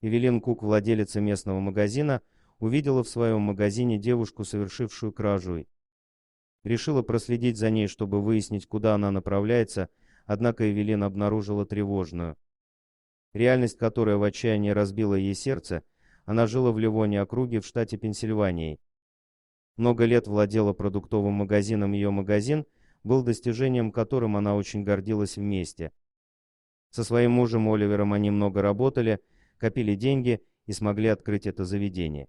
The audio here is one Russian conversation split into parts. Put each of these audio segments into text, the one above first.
Эвелин Кук, владелица местного магазина, увидела в своем магазине девушку, совершившую кражу. И решила проследить за ней, чтобы выяснить, куда она направляется, однако Эвелин обнаружила тревожную реальность, которая в отчаянии разбила ей сердце. Она жила в Ливоне округе в штате Пенсильвании. Много лет владела продуктовым магазином, ее магазин был достижением, которым она очень гордилась вместе. Со своим мужем Оливером они много работали, копили деньги и смогли открыть это заведение.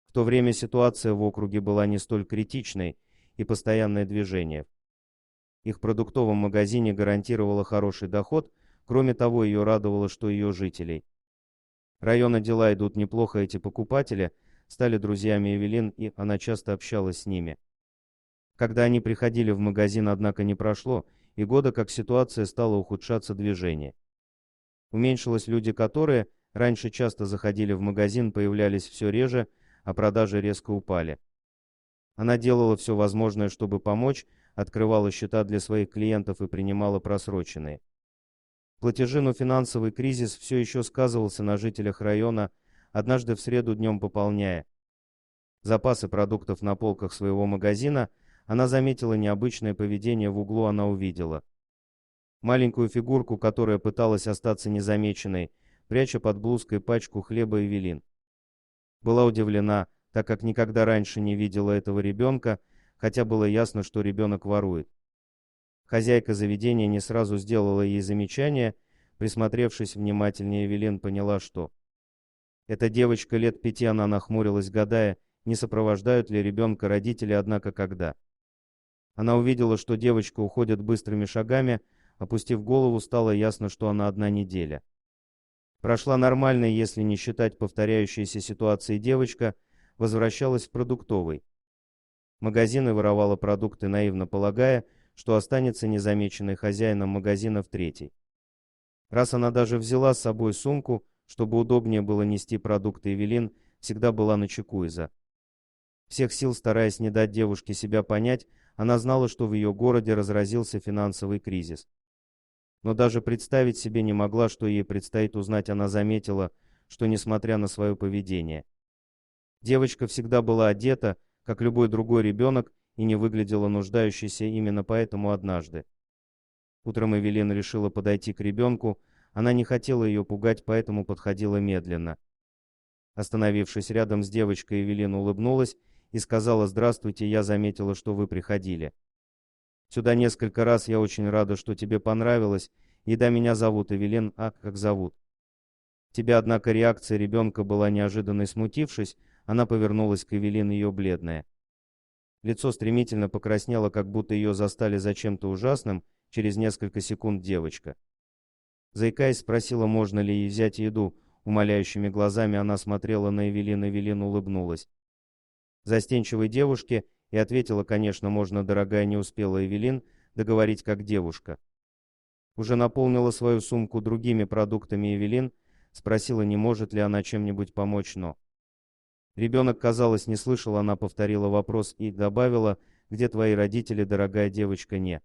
В то время ситуация в округе была не столь критичной и постоянное движение. Их продуктовом магазине гарантировало хороший доход, кроме того, ее радовало, что ее жителей района дела идут неплохо, эти покупатели стали друзьями Эвелин, и она часто общалась с ними. Когда они приходили в магазин, однако, не прошло и года, как ситуация стала ухудшаться, движение уменьшилось, люди, которые раньше часто заходили в магазин, появлялись все реже, а продажи резко упали. Она делала все возможное, чтобы помочь, открывала счета для своих клиентов и принимала просроченные платежи, но финансовый кризис все еще сказывался на жителях района. Однажды в среду днем, пополняя запасы продуктов на полках своего магазина, она заметила необычное поведение. В углу она увидела маленькую фигурку, которая пыталась остаться незамеченной, пряча под блузкой пачку хлеба. Эвелин была удивлена, так как никогда раньше не видела этого ребенка, хотя было ясно, что ребенок ворует. Хозяйка заведения не сразу сделала ей замечание. Присмотревшись внимательнее, Эвелин поняла, что эта девочка лет 5. Она нахмурилась, гадая, не сопровождают ли ребенка родители, однако когда она увидела, что девочка уходит быстрыми шагами, опустив голову, стало ясно, что она одна. Неделя прошла нормально, если не считать повторяющейся ситуации. Девочка возвращалась в продуктовый магазин и воровала продукты, наивно полагая, что останется незамеченной хозяином магазина в третий раз. Она даже взяла с собой сумку, чтобы удобнее было нести продукты. Эвелин всегда была начеку изо всех сил, стараясь не дать девушке себя понять. Она знала, что в ее городе разразился финансовый кризис, но даже представить себе не могла, что ей предстоит узнать. Она заметила, что, несмотря на свое поведение, девочка всегда была одета, как любой другой ребенок, и не выглядела нуждающейся. Именно поэтому однажды утром Эвелин решила подойти к ребенку. Она не хотела ее пугать, поэтому подходила медленно. Остановившись рядом с девочкой, Эвелин улыбнулась и сказала: «Здравствуйте, я заметила, что вы приходили сюда несколько раз. Я очень рада, что тебе понравилось. И да, меня зовут Эвелин. А как зовут тебя?» Однако реакция ребенка была неожиданной. Смутившись, она повернулась к Эвелин. Ее бледное лицо стремительно покраснело, как будто ее застали за чем-то ужасным. Через несколько секунд девочка, заикаясь, спросила, можно ли ей взять еду. Умоляющими глазами она смотрела на Эвелин. Эвелин улыбнулась застенчивой девушке и ответила: «Конечно, можно, дорогая». Не успела Эвелин договорить, как девушка уже наполнила свою сумку другими продуктами. Эвелин спросила, не может ли она чем-нибудь помочь, но ребенок, казалось, не слышал. Она повторила вопрос и добавила: «Где твои родители, дорогая девочка?» Не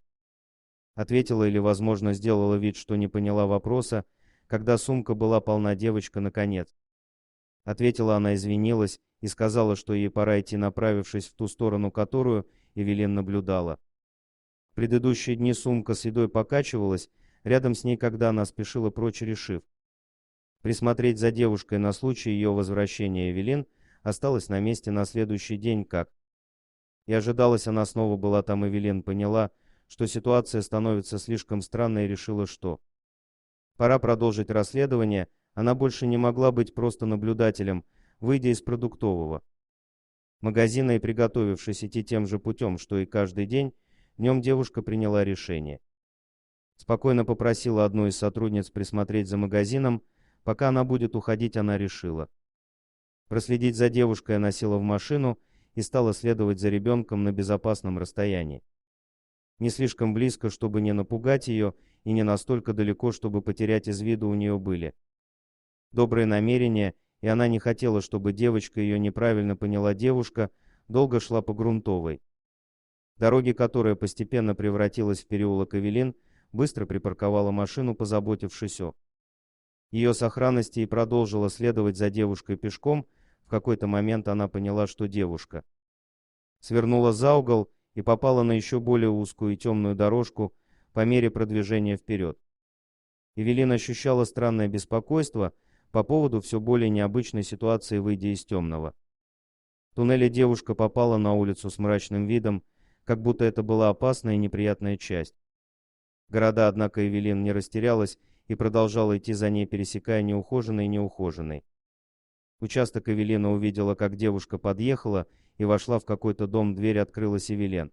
ответила или, возможно, сделала вид, что не поняла вопроса. Когда сумка была полна, девочка, наконец, ответила. Она извинилась и сказала, что ей пора идти, направившись в ту сторону, которую Эвелин наблюдала. В предыдущие дни сумка с едой покачивалась рядом с ней, когда она спешила прочь, решив присмотреть за девушкой на случай ее возвращения. Эвелин осталась на месте на следующий день, как и ожидалось. Она снова была там. Эвелин поняла, что ситуация становится слишком странной, и решила, что пора продолжить расследование. Она больше не могла быть просто наблюдателем. Выйдя из продуктового магазина и приготовившись идти тем же путем, что и каждый день, днем девушка приняла решение. Спокойно попросила одну из сотрудниц присмотреть за магазином. Пока она будет уходить, она решила проследить за девушкой. Она села в машину и стала следовать за ребенком на безопасном расстоянии. Не слишком близко, чтобы не напугать ее, и не настолько далеко, чтобы потерять из виду. У нее были добрые намерения, и она не хотела, чтобы девочка ее неправильно поняла. Девушка долго шла по грунтовой дороге, которая постепенно превратилась в переулок. Эвелин быстро припарковала машину, позаботившись о ее сохранности и продолжила следовать за девушкой пешком. В какой-то момент она поняла, что девушка свернула за угол и попала на еще более узкую и темную дорожку по мере продвижения вперед. Эвелин ощущала странное беспокойство по поводу все более необычной ситуации, выйдя из темного. В туннеле девушка попала на улицу с мрачным видом, как будто это была опасная и неприятная часть. Города, однако, Эвелин не растерялась и продолжала идти за ней, пересекая неухоженный и неухоженный. Участок Эвелина увидела, как девушка подъехала и вошла в какой-то дом, дверь открылась Эвелин.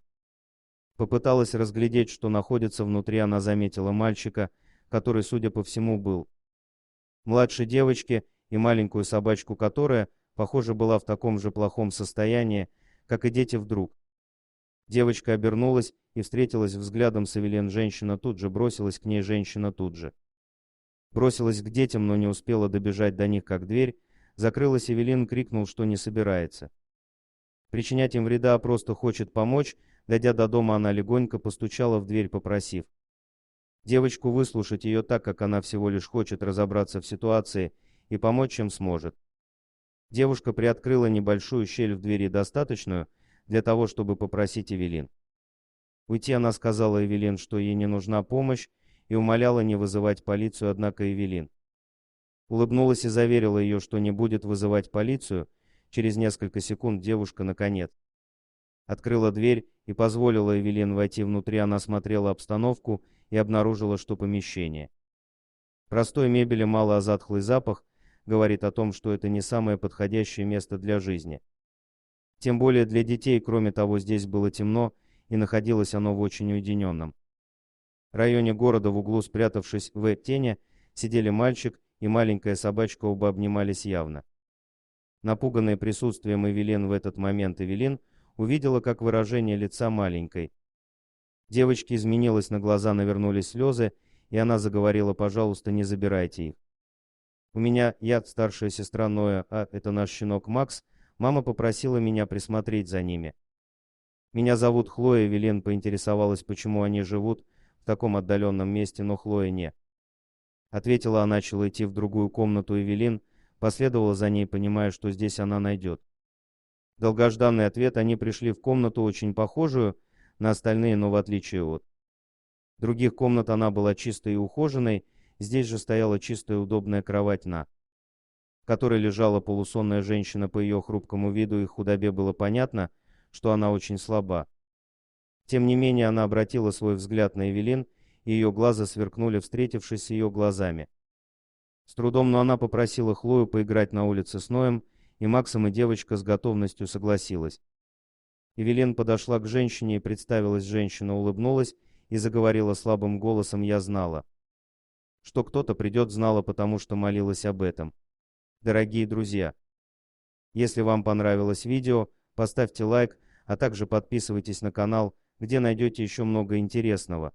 Попыталась разглядеть, что находится внутри, она заметила мальчика, который, судя по всему, был младше девочки, и маленькую собачку, которая, похоже, была в таком же плохом состоянии, как и дети вдруг. Девочка обернулась и встретилась взглядом с Эвелин. Женщина тут же бросилась к ней, женщина тут же бросилась к детям, но не успела добежать до них, как дверь закрылась. Эвелин крикнул, что не собирается причинять им вреда, а просто хочет помочь. Дойдя до дома, она легонько постучала в дверь, попросив девочку выслушать ее, так как она всего лишь хочет разобраться в ситуации и помочь, чем сможет. Девушка приоткрыла небольшую щель в двери, достаточную для того, чтобы попросить Эвелин уйти. Она сказала Эвелин, что ей не нужна помощь, и умоляла не вызывать полицию, однако Эвелин улыбнулась и заверила ее, что не будет вызывать полицию. Через несколько секунд девушка, наконец, открыла дверь и позволила Эвелин войти внутрь. Она смотрела обстановку и обнаружила, что помещение простой мебели мало, а затхлый запах говорит о том, что это не самое подходящее место для жизни. Тем более для детей. Кроме того, здесь было темно, и находилось оно в очень уединенном районе города. В углу, спрятавшись в тени, сидели мальчик и маленькая собачка, оба обнимались явно напуганные присутствием Эвелин. В этот момент Эвелин увидела, как выражение лица маленькой девочки изменилось, на глаза навернулись слезы, и она заговорила: «Пожалуйста, не забирайте их. Я старшая сестра Ноя, а это наш щенок Макс. Мама попросила меня присмотреть за ними. Меня зовут Хлоя». Эвелин поинтересовалась, почему они живут в таком отдаленном месте, но Хлоя не ответила. Она начала идти в другую комнату. Эвелин последовала за ней, понимая, что здесь она найдет долгожданный ответ. Они пришли в комнату, очень похожую на остальные, но в отличие от других комнат она была чистой и ухоженной. Здесь же стояла чистая удобная кровать, на которой лежала полусонная женщина. По ее хрупкому виду и худобе было понятно, что она очень слаба. Тем не менее, она обратила свой взгляд на Эвелин, и ее глаза сверкнули, встретившись с ее глазами. С трудом, но она попросила Хлою поиграть на улице с Ноем и Максом, и девочка с готовностью согласилась. Эвелин подошла к женщине и представилась. Женщина улыбнулась и заговорила слабым голосом: «Я знала, что кто-то придет, знала, потому что молилась об этом. Дорогие друзья, если вам понравилось видео, поставьте лайк, а также подписывайтесь на канал, где найдете еще много интересного.